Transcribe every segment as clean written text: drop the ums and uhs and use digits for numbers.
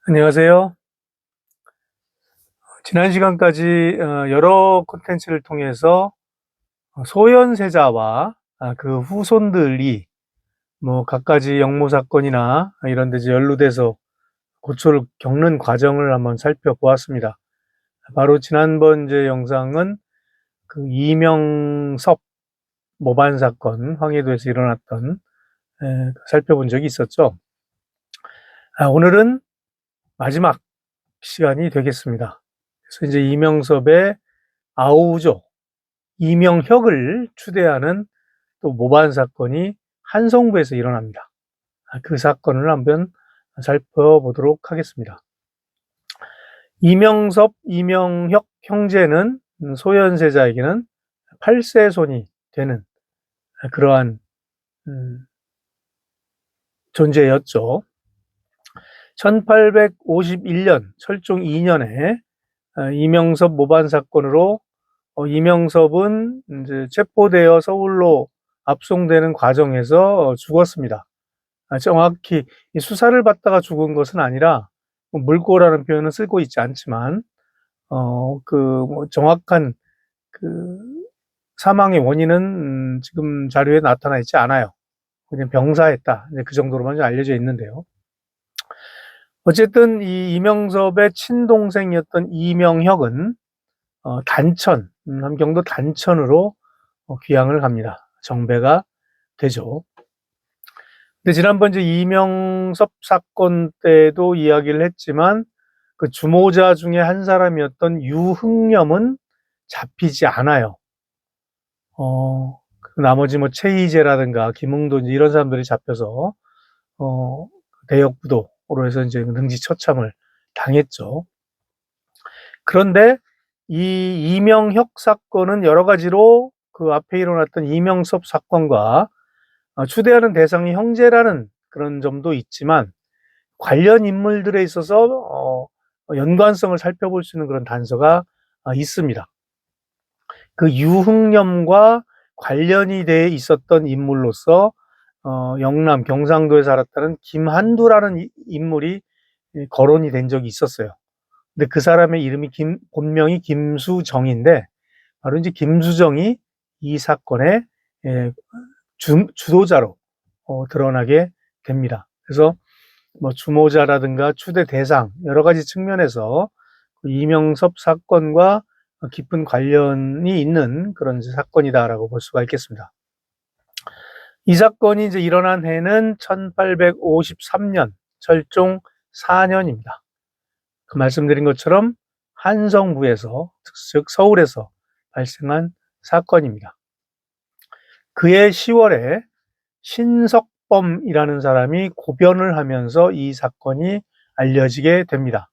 안녕하세요. 지난 시간까지 여러 콘텐츠를 통해서 소현세자와 그 후손들이 뭐 갖가지 역모 사건이나 이런 데 이제 연루돼서 고초를 겪는 과정을 한번 살펴보았습니다. 바로 지난번 이제 영상은 그 이명섭 모반 사건, 황해도에서 일어났던 살펴본 적이 있었죠. 오늘은 마지막 시간이 되겠습니다. 그래서 이제 이명섭의 아우죠. 이명혁을 추대하는 또 모반 사건이 한성부에서 일어납니다. 그 사건을 한번 살펴보도록 하겠습니다. 이명섭, 이명혁 형제는 소현세자에게는 8세손이 되는 그러한 존재였죠. 1851년 철종 2년에 이명섭 모반 사건으로 이명섭은 이제 체포되어 서울로 압송되는 과정에서 죽었습니다. 정확히 수사를 받다가 죽은 것은 아니라 물고라는 표현은 쓰고 있지 않지만 뭐 정확한 그 사망의 원인은 지금 자료에 나타나 있지 않아요. 그냥 병사했다. 그 정도로만 알려져 있는데요. 어쨌든 이 이명섭의 친동생이었던 이명혁은 단천, 함경도 단천으로 귀향을 갑니다. 정배가 되죠. 근데 지난번 이제 이명섭 사건 때도 이야기를 했지만 그 주모자 중에 한 사람이었던 유흥념은 잡히지 않아요. 나머지 뭐 최희재라든가 김흥도 이런 사람들이 잡혀서 대역부도로 해서 이제 능지 처참을 당했죠. 그런데 이 이명혁 사건은 여러 가지로 그 앞에 일어났던 이명섭 사건과 추대하는 대상이 형제라는 그런 점도 있지만 관련 인물들에 있어서 연관성을 살펴볼 수 있는 그런 단서가 있습니다. 그 유흥념과 관련이 돼 있었던 인물로서 영남 경상도에 살았다는 김한두라는 인물이 거론이 된 적이 있었어요. 근데 그 사람의 이름이 본명이 김수정인데 바로 이제 김수정이 이 사건의 주도자로 드러나게 됩니다. 그래서 뭐 주모자라든가 추대 대상 여러 가지 측면에서 이명섭 사건과 깊은 관련이 있는 그런 사건이다라고 볼 수가 있겠습니다. 이 사건이 이제 일어난 해는 1853년 철종 4년입니다. 그 말씀드린 것처럼 한성부에서, 즉 서울에서 발생한 사건입니다. 그해 10월에 신석범이라는 사람이 고변을 하면서 이 사건이 알려지게 됩니다.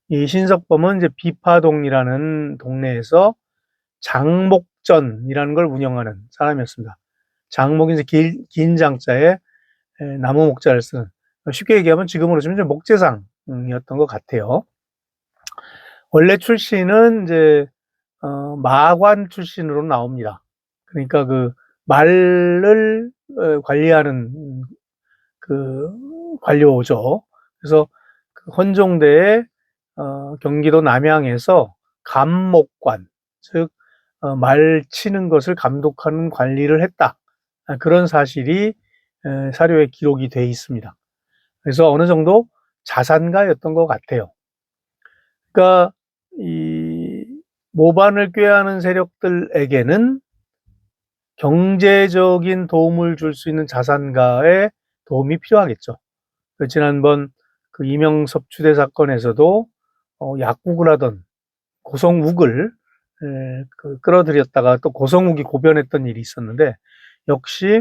이 신석범은 이제 비파동이라는 동네에서 장목전이라는 걸 운영하는 사람이었습니다. 장목이 이제 긴 장자에 나무 목자를 쓰는, 쉽게 얘기하면 지금으로 치면 목재상이었던 것 같아요. 원래 출신은 이제 마관 출신으로 나옵니다. 그러니까 그 말을 관리하는 그 관료죠. 그래서 그 헌종대에 경기도 남양에서 감목관, 즉 말 치는 것을 감독하는 관리를 했다. 그런 사실이 사료에 기록이 돼 있습니다. 그래서 어느 정도 자산가였던 것 같아요. 그러니까 이 모반을 꾀하는 세력들에게는 경제적인 도움을 줄 수 있는 자산가의 도움이 필요하겠죠. 지난번 그 이명섭 추대 사건에서도 약국을 하던 고성욱을 끌어들였다가 또 고성욱이 고변했던 일이 있었는데 역시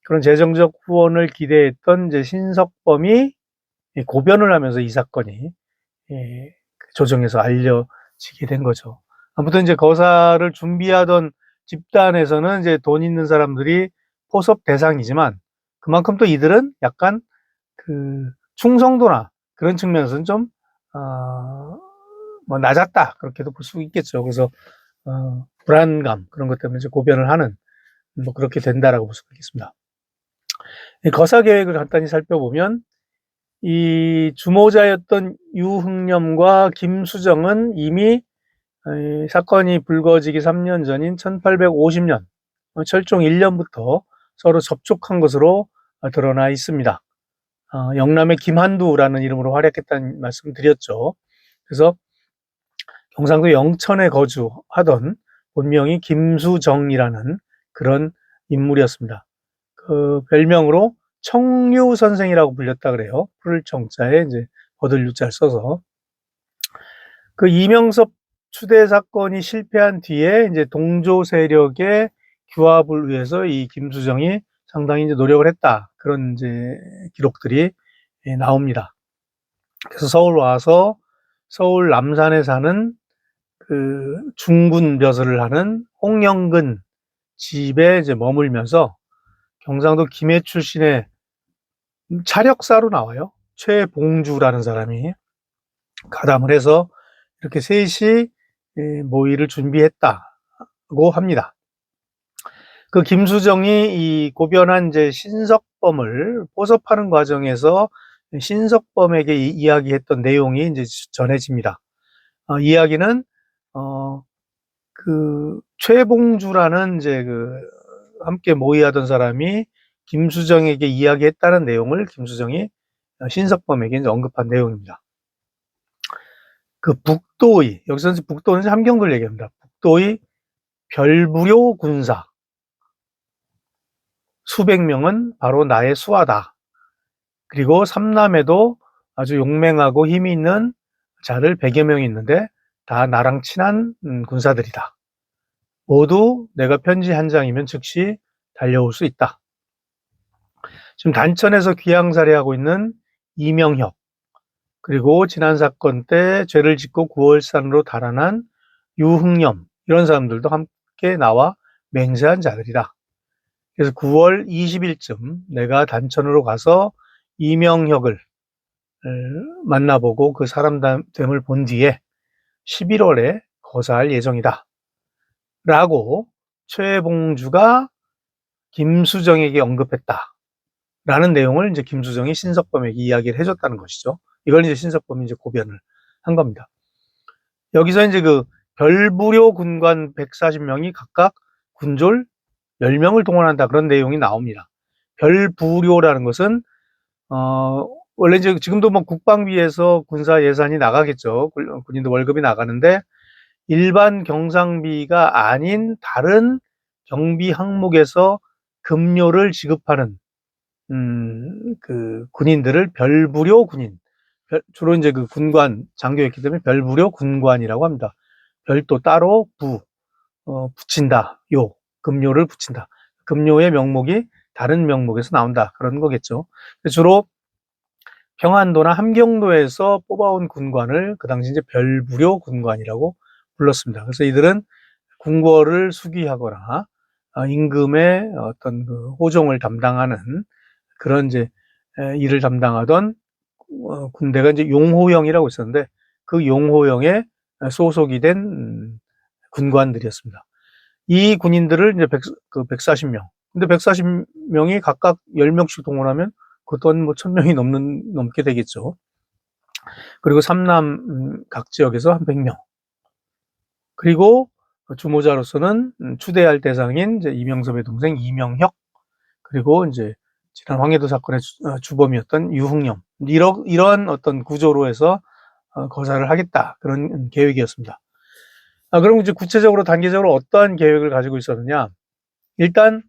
그런 재정적 후원을 기대했던 이제 신석범이 고변을 하면서 이 사건이 조정에서 알려지게 된 거죠. 아무튼 이제 거사를 준비하던 집단에서는 이제 돈 있는 사람들이 포섭 대상이지만 그만큼 또 이들은 약간 그 충성도나 그런 측면에서는 좀 뭐 낮았다 그렇게도 볼 수 있겠죠. 그래서 불안감 그런 것 때문에 이제 고변을 하는 뭐 그렇게 된다라고 볼 수가 있겠습니다. 거사 계획을 간단히 살펴보면 이 주모자였던 유흥념과 김수정은 이미 사건이 불거지기 3년 전인 1850년 철종 1년부터 서로 접촉한 것으로 드러나 있습니다. 영남의 김한두라는 이름으로 활약했다는 말씀 드렸죠. 그래서 경상도 영천에 거주하던 본명이 김수정이라는 그런 인물이었습니다. 그 별명으로 청류 선생이라고 불렸다 그래요. 풀 청자에 이제 버들 유자를 써서. 그 이명섭 추대 사건이 실패한 뒤에 이제 동조 세력의 규합을 위해서 이 김수정이 상당히 이제 노력을 했다. 그런 이제 기록들이 나옵니다. 그래서 서울 와서 서울 남산에 사는 그 중군 벼슬을 하는 홍영근 집에 이제 머물면서 경상도 김해 출신의 차력사로 나와요. 최봉주라는 사람이 가담을 해서 이렇게 셋이 모의를 준비했다고 합니다. 그 김수정이 이 고변한 이제 신석범을 포섭하는 과정에서 신석범에게 이야기했던 내용이 이제 전해집니다. 이야기는 그 최봉주라는 이제 그 함께 모의하던 사람이 김수정에게 이야기했다는 내용을 김수정이 신석범에게 이제 언급한 내용입니다. 그 북도의, 여기서 북도는 함경도를 얘기합니다. 북도의 별부료 군사 수백 명은 바로 나의 수하다. 그리고 삼남에도 아주 용맹하고 힘이 있는 자들 100여 명이 있는데 다 나랑 친한 군사들이다. 모두 내가 편지 한 장이면 즉시 달려올 수 있다. 지금 단천에서 귀양살이하고 있는 이명혁, 그리고 지난 사건 때 죄를 짓고 구월산으로 달아난 유흥념, 이런 사람들도 함께 나와 맹세한 자들이다. 그래서 9월 20일쯤 내가 단천으로 가서 이명혁을 만나보고 그 사람됨을 본 뒤에 11월에 거사할 예정이다. 라고 최봉주가 김수정에게 언급했다. 라는 내용을 이제 김수정이 신석범에게 이야기를 해줬다는 것이죠. 이걸 이제 신석범이 이제 고변을 한 겁니다. 여기서 이제 그 별부료 군관 140명이 각각 군졸 10명을 동원한다. 그런 내용이 나옵니다. 별부료라는 것은, 원래 이제 지금도 뭐 국방비에서 군사 예산이 나가겠죠. 군인도 월급이 나가는데, 일반 경상비가 아닌 다른 경비 항목에서 급료를 지급하는 그 군인들을 별부료 군인, 주로 이제 그 군관 장교였기 때문에 별부료 군관이라고 합니다. 별도 따로 붙인다. 급료를 붙인다. 급료의 명목이 다른 명목에서 나온다. 그런 거겠죠. 주로 평안도나 함경도에서 뽑아온 군관을 그 당시 이제 별부료 군관이라고 불렀습니다. 그래서 이들은 궁궐을 수기하거나 임금의 어떤 그 호종을 담당하는 그런 이제 일을 담당하던 군대가 이제 용호영이라고 있었는데 그 용호영에 소속이 된 군관들이었습니다. 이 군인들을 이제 140명. 근데 140명이 각각 10명씩 동원하면 그것 또한 뭐 1000명이 넘게 되겠죠. 그리고 삼남 각 지역에서 한 100명. 그리고 주모자로서는 추대할 대상인 이제 이명섭의 동생 이명혁, 그리고 이제 지난 황해도 사건의 주범이었던 유흥념, 이러한 어떤 구조로 해서 거사를 하겠다, 그런 계획이었습니다. 그럼 이제 구체적으로 단계적으로 어떠한 계획을 가지고 있었느냐? 일단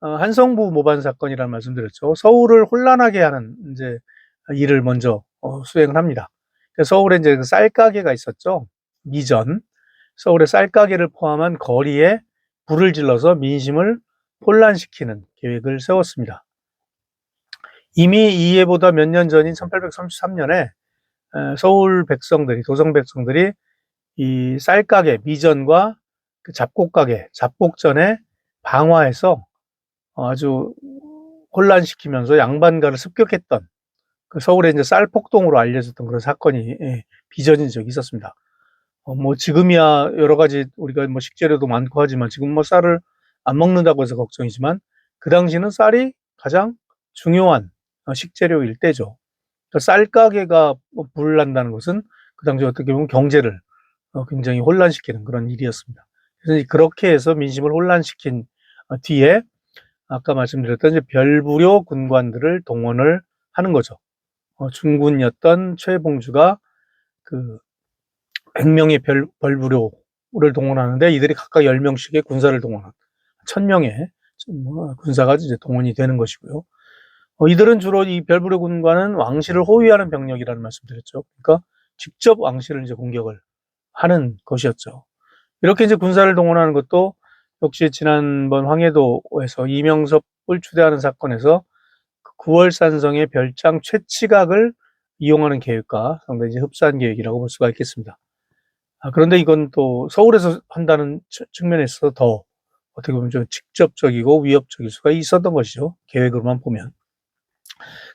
한성부 모반 사건이라는 말씀드렸죠. 서울을 혼란하게 하는 이제 일을 먼저 수행을 합니다. 서울에 이제 그 쌀가게가 있었죠. 미전. 서울의 쌀가게를 포함한 거리에 불을 질러서 민심을 혼란시키는 계획을 세웠습니다. 이미 이해보다 몇 년 전인 1833년에 서울 백성들이, 도성 백성들이 이 쌀가게, 미전과 그 잡곡가게, 잡곡전에 방화해서 아주 혼란시키면서 양반가를 습격했던 그 서울의 이제 쌀폭동으로 알려졌던 그런 사건이 빚어진 적이 있었습니다. 뭐 지금이야 여러 가지 우리가 뭐 식재료도 많고 하지만 지금 뭐 쌀을 안 먹는다고 해서 걱정이지만 그 당시는 쌀이 가장 중요한 식재료일 때죠. 그러니까 쌀가게가 불을 난다는 것은 그 당시 어떻게 보면 경제를 굉장히 혼란시키는 그런 일이었습니다. 그래서 그렇게 해서 민심을 혼란시킨 뒤에 아까 말씀드렸던 이제 별부료 군관들을 동원을 하는 거죠. 중군이었던 최봉주가 그 100명의 별부료를 동원하는데 이들이 각각 10명씩의 군사를 동원한 1000명의 군사가 이제 동원이 되는 것이고요. 이들은 주로 이 별부료 군관은 왕실을 호위하는 병력이라는 말씀드렸죠. 그러니까 직접 왕실을 이제 공격을 하는 것이었죠. 이렇게 이제 군사를 동원하는 것도 역시 지난번 황해도에서 이명섭을 추대하는 사건에서 9월 산성의 별장 최치각을 이용하는 계획과 상당히 이제 흡사한 계획이라고 볼 수가 있겠습니다. 그런데 이건 또 서울에서 한다는 측면에서 더 어떻게 보면 좀 직접적이고 위협적일 수가 있었던 것이죠. 계획으로만 보면.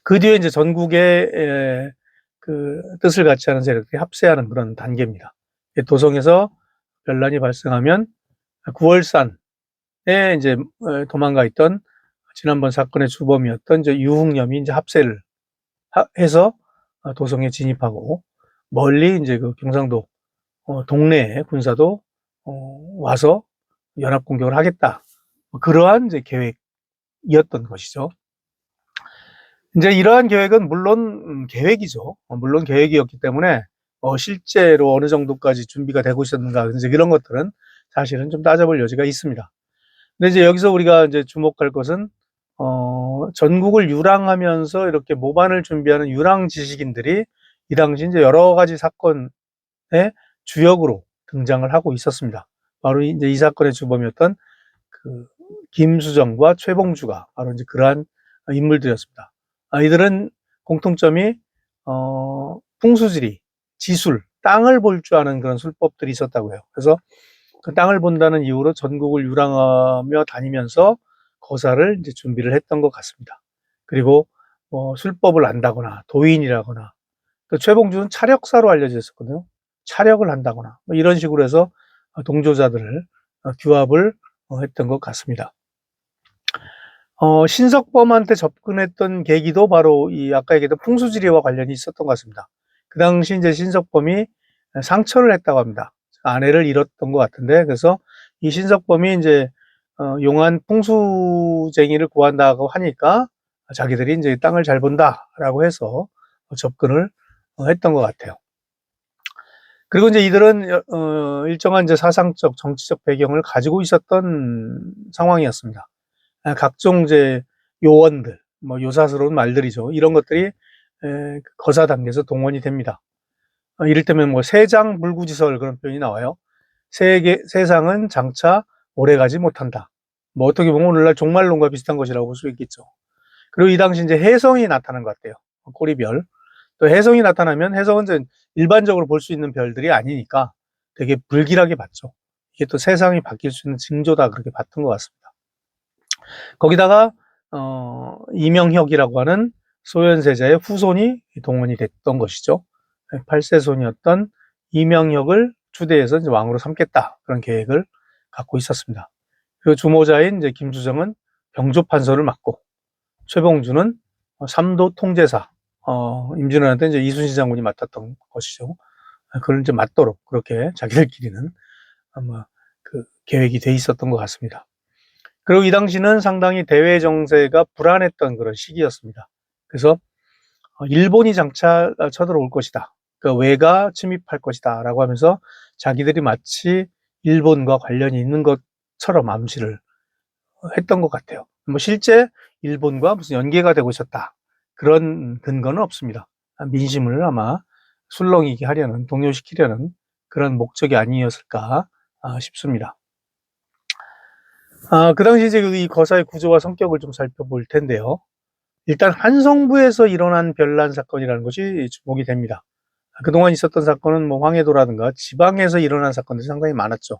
그 뒤에 이제 전국의 그 뜻을 같이 하는 세력들이 합세하는 그런 단계입니다. 도성에서 변란이 발생하면 9월산에 이제 도망가 있던 지난번 사건의 주범이었던 이제 유흥염이 이제 합세를 해서 도성에 진입하고 멀리 이제 그 경상도 동네에 군사도 와서 연합 공격을 하겠다. 그러한 이제 계획이었던 것이죠. 이제 이러한 계획은 물론 계획이죠. 물론 계획이었기 때문에 실제로 어느 정도까지 준비가 되고 있었는가 이제 이런 것들은 사실은 좀 따져볼 여지가 있습니다. 근데 이제 여기서 우리가 이제 주목할 것은 전국을 유랑하면서 이렇게 모반을 준비하는 유랑 지식인들이 이 당시 이제 여러 가지 사건의 주역으로 등장을 하고 있었습니다. 바로 이제 이 사건의 주범이었던 그 김수정과 최봉주가 바로 이제 그러한 인물들이었습니다. 이들은 공통점이 풍수지리, 지술, 땅을 볼 줄 아는 그런 술법들이 있었다고요. 그래서 그 땅을 본다는 이유로 전국을 유랑하며 다니면서 거사를 이제 준비를 했던 것 같습니다. 그리고 술법을 안다거나 도인이라거나 또 최봉주는 차력사로 알려져 있었거든요. 차력을 한다거나 뭐 이런 식으로 해서 동조자들을 규합을 했던 것 같습니다. 신석범한테 접근했던 계기도 바로 이 아까 얘기했던 풍수지리와 관련이 있었던 것 같습니다. 그 당시 이제 신석범이 상처를 했다고 합니다. 아내를 잃었던 것 같은데, 그래서 이 신석범이 이제 용한 풍수쟁이를 구한다고 하니까 자기들이 이제 땅을 잘 본다라고 해서 접근을 했던 것 같아요. 그리고 이제 이들은 일정한 이제 사상적, 정치적 배경을 가지고 있었던 상황이었습니다. 각종 이제 요언들, 뭐 요사스러운 말들이죠. 이런 것들이 거사 단계에서 동원이 됩니다. 이를테면 뭐 세장 불구지설 그런 표현이 나와요. 세상은 장차 오래가지 못한다. 뭐 어떻게 보면 오늘날 종말론과 비슷한 것이라고 볼 수 있겠죠. 그리고 이 당시 이제 혜성이 나타난 것 같아요. 꼬리별. 또 혜성이 나타나면 혜성은 이제 일반적으로 볼 수 있는 별들이 아니니까 되게 불길하게 봤죠. 이게 또 세상이 바뀔 수 있는 징조다 그렇게 봤던 것 같습니다. 거기다가 이명혁이라고 하는 소현세자의 후손이 동원이 됐던 것이죠. 8세손이었던 이명혁을 추대해서 이제 왕으로 삼겠다 그런 계획을 갖고 있었습니다. 그리고 주모자인 이제 김수정은 병조판서를 맡고 최봉주는 삼도 통제사 임진왜란때 이제 이순신 장군이 맡았던 것이죠. 그걸 이제 맡도록 그렇게 자기들끼리는 아마 그 계획이 돼 있었던 것 같습니다. 그리고 이 당시는 상당히 대외 정세가 불안했던 그런 시기였습니다. 그래서 일본이 장차 쳐들어올 것이다. 그러니까 외가 침입할 것이다. 라고 하면서 자기들이 마치 일본과 관련이 있는 것처럼 암시를 했던 것 같아요. 뭐 실제 일본과 무슨 연계가 되고 있었다. 그런 근거는 없습니다. 민심을 아마 술렁이게 하려는, 동요시키려는 그런 목적이 아니었을까 싶습니다. 그 당시 이제 이 거사의 구조와 성격을 좀 살펴볼 텐데요. 일단 한성부에서 일어난 별난 사건이라는 것이 주목이 됩니다. 그동안 있었던 사건은 뭐 황해도라든가 지방에서 일어난 사건들이 상당히 많았죠.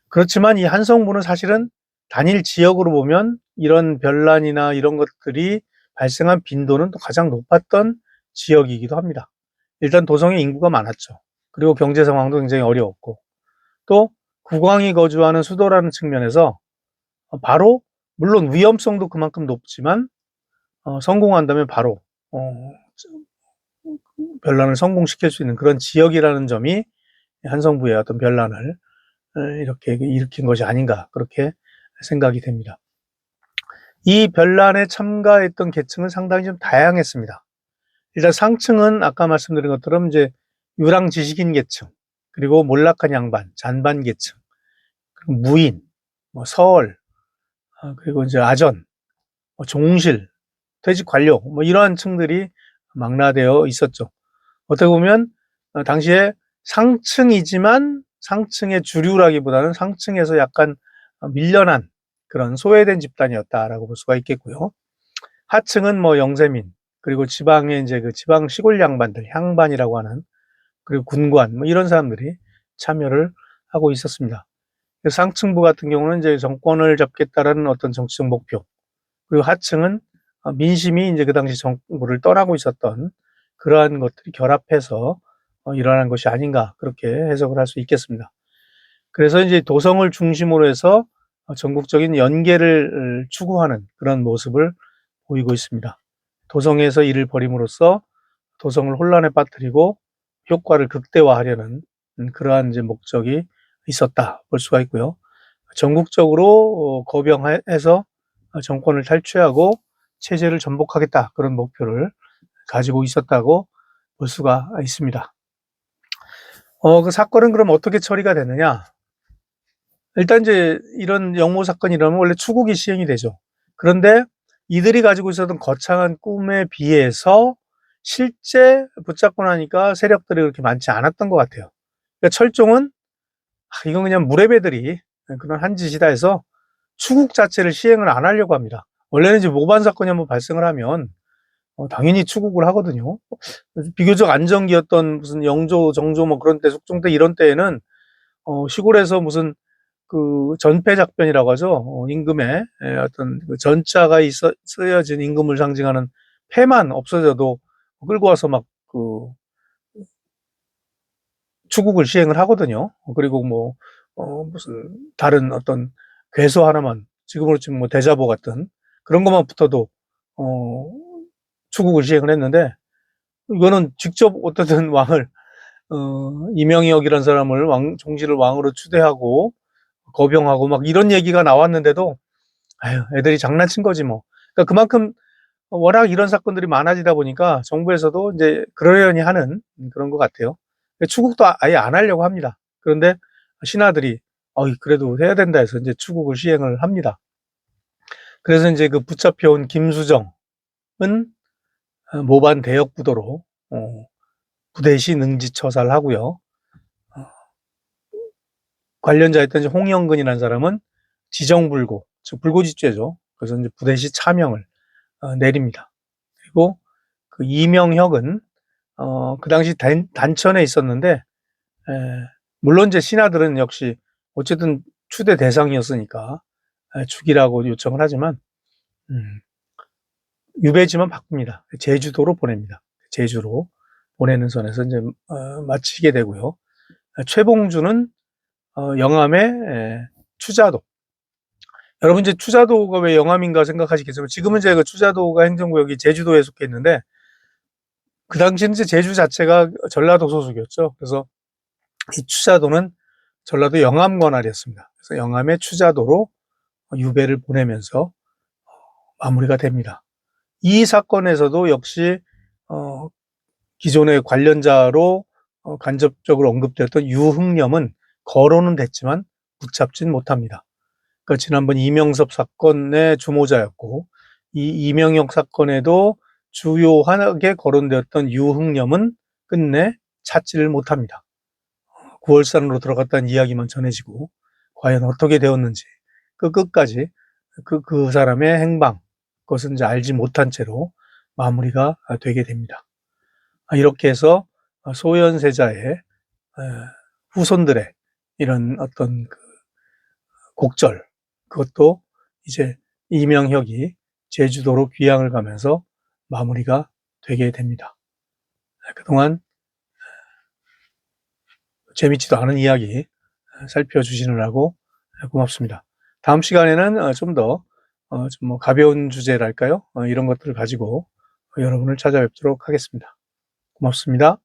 그렇지만 이 한성부는 사실은 단일 지역으로 보면 이런 별난이나 이런 것들이 발생한 빈도는 또 가장 높았던 지역이기도 합니다. 일단 도성에 인구가 많았죠. 그리고 경제 상황도 굉장히 어려웠고 또 국왕이 거주하는 수도라는 측면에서 바로 물론 위험성도 그만큼 높지만 성공한다면 바로 변란을 성공시킬 수 있는 그런 지역이라는 점이 한성부의 어떤 변란을 이렇게 일으킨 것이 아닌가, 그렇게 생각이 됩니다. 이 변란에 참가했던 계층은 상당히 좀 다양했습니다. 일단 상층은 아까 말씀드린 것처럼 이제 유랑 지식인 계층, 그리고 몰락한 양반, 잔반 계층, 그리고 무인, 서얼, 그리고 이제 아전, 종실, 퇴직 관료, 이러한 층들이 망라되어 있었죠. 어떻게 보면 당시에 상층이지만 상층의 주류라기보다는 상층에서 약간 밀려난 그런 소외된 집단이었다라고 볼 수가 있겠고요. 하층은 영세민, 그리고 지방의 이제 그 지방 시골 양반들, 향반이라고 하는, 그리고 군관, 이런 사람들이 참여를 하고 있었습니다. 상층부 같은 경우는 이제 정권을 잡겠다라는 어떤 정치적 목표, 그리고 하층은 민심이 이제 그 당시 정부를 떠나고 있었던 그러한 것들이 결합해서 일어난 것이 아닌가, 그렇게 해석을 할 수 있겠습니다. 그래서 이제 도성을 중심으로 해서 전국적인 연계를 추구하는 그런 모습을 보이고 있습니다. 도성에서 일을 벌임으로써 도성을 혼란에 빠뜨리고 효과를 극대화하려는 그러한 이제 목적이 있었다 볼 수가 있고요. 전국적으로 거병해서 정권을 탈취하고 체제를 전복하겠다, 그런 목표를 가지고 있었다고 볼 수가 있습니다. 그 사건은 그럼 어떻게 처리가 됐느냐? 일단 이제 이런 영모 사건이 일어나면 원래 추국이 시행이 되죠. 그런데 이들이 가지고 있었던 거창한 꿈에 비해서 실제 붙잡고 나니까 세력들이 그렇게 많지 않았던 것 같아요. 그러니까 철종은 이건 그냥 무례배들이 그런 한 짓이다 해서 추국 자체를 시행을 안 하려고 합니다. 원래는 이제 모반 사건이 한번 발생을 하면 당연히 추국을 하거든요. 비교적 안정기였던 무슨 영조, 정조 그런 때, 숙종 때 이런 때에는 시골에서 무슨 그 전패작변이라고 하죠. 임금에 어떤 그 전자가 쓰여진 임금을 상징하는 패만 없어져도 끌고 와서 막 그 추국을 시행을 하거든요. 그리고 무슨 다른 어떤 괴소 하나만, 지금으로 치면 대자보 같은 그런 것만 붙어도 추국을 시행을 했는데, 이거는 직접 어떻든 왕을 이명혁이라는 사람을 종지를 왕으로 추대하고 거병하고 이런 얘기가 나왔는데도 애들이 장난친 거지 뭐. 그러니까 그만큼 워낙 이런 사건들이 많아지다 보니까 정부에서도 이제 그러려니 하는 그런 것 같아요. 추국도 아예 안 하려고 합니다. 그런데 신하들이 그래도 해야 된다 해서 이제 추국을 시행을 합니다. 그래서 이제 그 붙잡혀온 김수정은 모반 대역부도로 부대시 능지처사를 하고요. 관련자였던 이제 홍영근이라는 사람은 지정불고, 즉 불고지죄죠. 그래서 이제 부대시 차명을 내립니다. 그리고 그 이명혁은 그 당시 단천에 있었는데, 물론 이제 신하들은 역시 어쨌든 추대 대상이었으니까 죽이라고 요청을 하지만 유배지만 바꿉니다. 제주도로 보냅니다. 제주로 보내는 선에서 이제 마치게 되고요. 최봉주는 영암의 추자도. 여러분 이제 추자도가 왜 영암인가 생각하시겠지만 지금은 이제 그 추자도가 행정구역이 제주도에 속해 있는데, 그 당시는 이제 제주 자체가 전라도 소속이었죠. 그래서 이 추자도는 전라도 영암 관할이었습니다. 그래서 영암의 추자도로 유배를 보내면서 마무리가 됩니다. 이 사건에서도 역시 기존의 관련자로 간접적으로 언급되었던 유흥념은 거론은 됐지만 붙잡진 못합니다. 그러니까 지난번 이명섭 사건의 주모자였고, 이 이명혁 사건에도 주요하게 거론되었던 유흥념은 끝내 찾지를 못합니다. 구월산으로 들어갔다는 이야기만 전해지고 과연 어떻게 되었는지 그 끝까지 그 사람의 행방, 그것은 이제 알지 못한 채로 마무리가 되게 됩니다. 이렇게 해서 소현세자의 후손들의 이런 어떤 그 곡절, 그것도 이제 이명혁이 제주도로 귀향을 가면서 마무리가 되게 됩니다. 그동안 재밌지도 않은 이야기 살펴주시느라고 고맙습니다. 다음 시간에는 좀 더 가벼운 주제랄까요? 이런 것들을 가지고 여러분을 찾아뵙도록 하겠습니다. 고맙습니다.